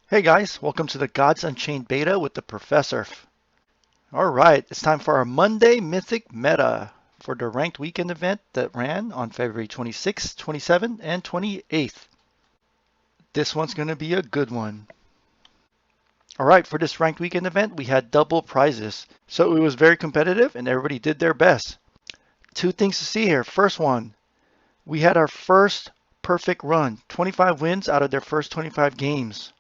Hey guys, welcome to the Gods Unchained beta with the TheProfesserf. Alright, it's time for our Monday Mythic meta for the ranked weekend event that ran on February 26th, 27th, and 28th. This one's going to be a good one. Alright, for this ranked weekend event, we had double prizes. So it was very competitive and everybody did their best. Two things to see here. First one, we had our first perfect run, 25 wins out of their first 25 games.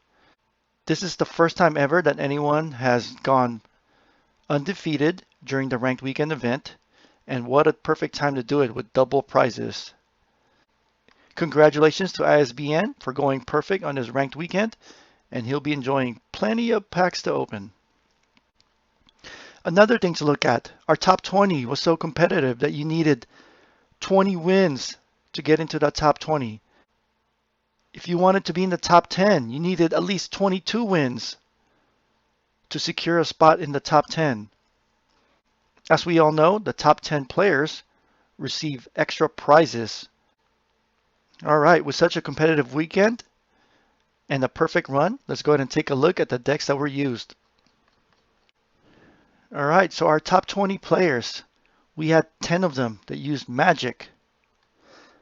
This is the first time ever that anyone has gone undefeated during the ranked weekend event, and what a perfect time to do it with double prizes. Congratulations to ISBN for going perfect on his ranked weekend, and he'll be enjoying plenty of packs to open. Another thing to look at, our top 20 was so competitive that you needed 20 wins to get into that top 20. If you wanted to be in the top 10, you needed at least 22 wins to secure a spot in the top 10. As we all know, the top 10 players receive extra prizes. All right, with such a competitive weekend and a perfect run, let's go ahead and take a look at the decks that were used. All right, so our top 20 players, we had 10 of them that used Magic.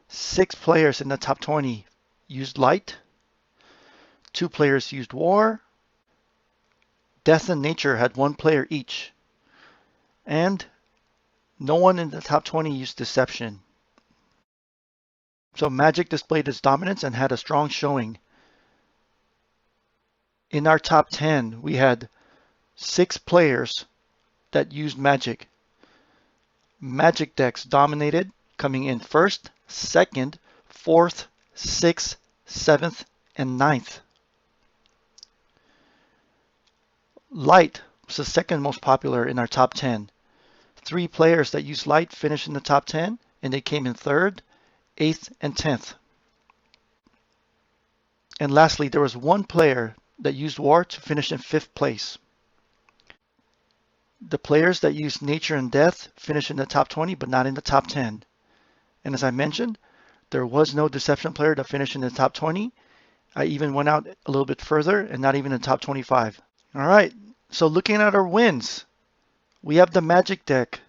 6 players in the top 20 used Light. 2 players used War. Death and Nature had 1 player each. And no one in the top 20 used Deception. So Magic displayed its dominance and had a strong showing. In our top 10, we had 6 players that used Magic. Magic decks dominated, coming in first, second, fourth, sixth, seventh, and ninth. Light was the second most popular in our top 10. 3 players that used Light finished in the top 10, and they came in third, eighth, and 10th. And lastly, there was 1 player that used War to finish in 5th place. The players that used Nature and Death finished in the top 20, but not in the top 10. And as I mentioned, there was no Deception player that finished in the top 20. I even went out a little bit further and not even in the top 25. All right, so looking at our wins, we have the Magic deck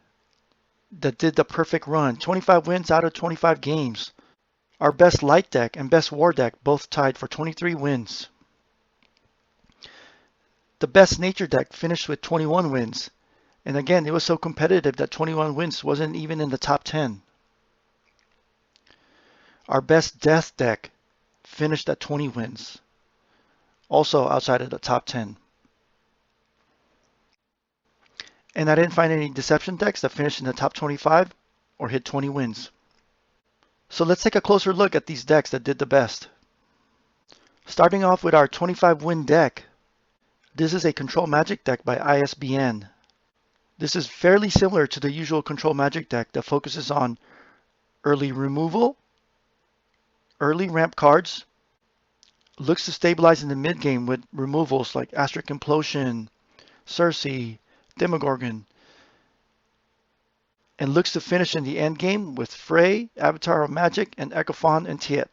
that did the perfect run, 25 wins out of 25 games. Our best Light deck and best War deck both tied for 23 wins. The best Nature deck finished with 21 wins. And again, it was so competitive that 21 wins wasn't even in the top 10. Our best Death deck finished at 20 wins, also outside of the top 10. And I didn't find any Deception decks that finished in the top 25 or hit 20 wins. So let's take a closer look at these decks that did the best. Starting off with our 25 win deck. This is a Control Magic deck by ISBN. This is fairly similar to the usual Control Magic deck that focuses on early removal, early ramp cards, looks to stabilize in the mid game with removals like Astric Implosion, Cersei, Demogorgon, and looks to finish in the end game with Frey, Avatar of Magic, and Echophon and Tiet.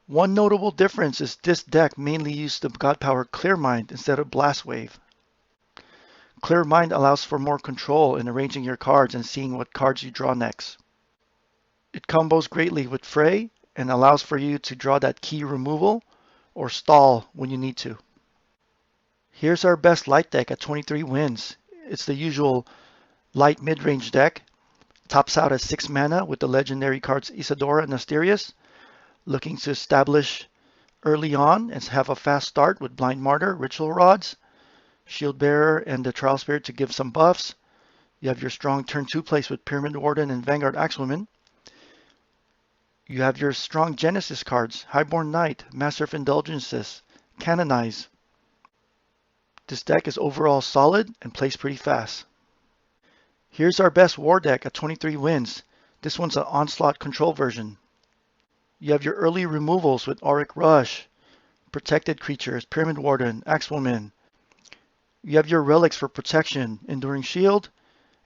One notable difference is this deck mainly used the God Power Clear Mind instead of Blast Wave. Clear Mind allows for more control in arranging your cards and seeing what cards you draw next. It combos greatly with Frey and allows for you to draw that key removal or stall when you need to. Here's our best Light deck at 23 wins. It's the usual Light mid-range deck. Tops out at 6 mana with the legendary cards Isadora and Asterius, looking to establish early on and have a fast start with Blind Martyr, Ritual Rods, Shield Bearer, and the Trial Spirit to give some buffs. You have your strong turn 2 plays with Pyramid Warden and Vanguard Axwoman. You have your strong Genesis cards, Highborn Knight, Master of Indulgences, Canonize. This deck is overall solid and plays pretty fast. Here's our best War deck at 23 wins. This one's an Onslaught control version. You have your early removals with Auric Rush, Protected Creatures, Pyramid Warden, Axwoman. You have your relics for protection, Enduring Shield,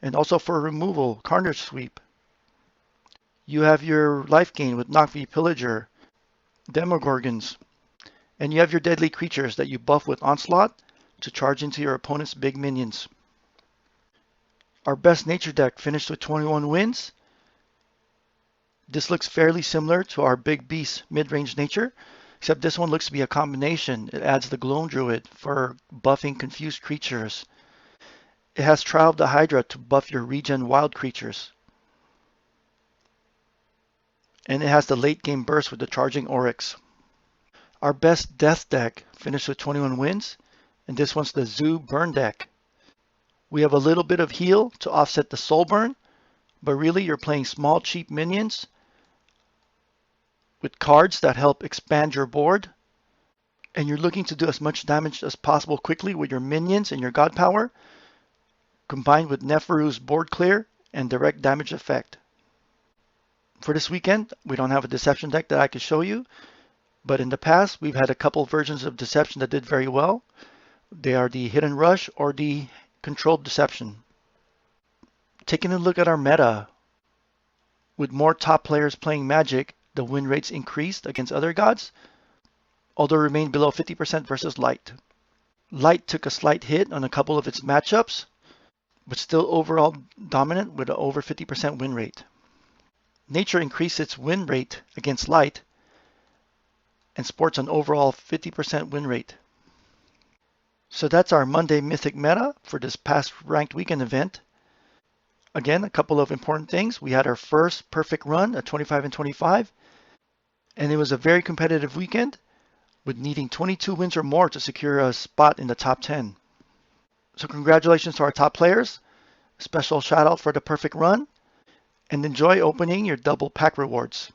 and also for removal, Carnage Sweep. You have your life gain with Nokvi Pillager, Demogorgons, And you have your deadly creatures that you buff with Onslaught to charge into your opponent's big minions. Our best nature deck finished with 21 wins. This looks fairly similar to our big beast mid-range nature, except this one looks to be a combination. It adds the Gloam Druid for buffing confused creatures. It has Trial of the Hydra to buff your regen wild creatures. And it has the late game burst with the Charging Oryx. Our best death deck finished with 21 wins, and this one's the Zoo Burn deck. We have a little bit of heal to offset the soul burn, but really you're playing small cheap minions with cards that help expand your board, and you're looking to do as much damage as possible quickly with your minions and your god power, combined with Neferu's board clear and direct damage effect. For this weekend, we don't have a deception deck that I can show you, but in the past we've had a couple versions of deception that did very well. They are the Hidden Rush or the Controlled Deception. Taking a look at our meta, with more top players playing Magic, the win rates increased against other gods, although remained below 50% versus Light. Light took a slight hit on a couple of its matchups, but still overall dominant with an over 50% win rate. Nature increased its win rate against Light and sports an overall 50% win rate. So that's our Monday Mythic meta for this past ranked weekend event. Again, a couple of important things. We had our first perfect run at 25 and 25, and it was a very competitive weekend with needing 22 wins or more to secure a spot in the top 10. So congratulations to our top players. Special shout out for the perfect run, and enjoy opening your double pack rewards.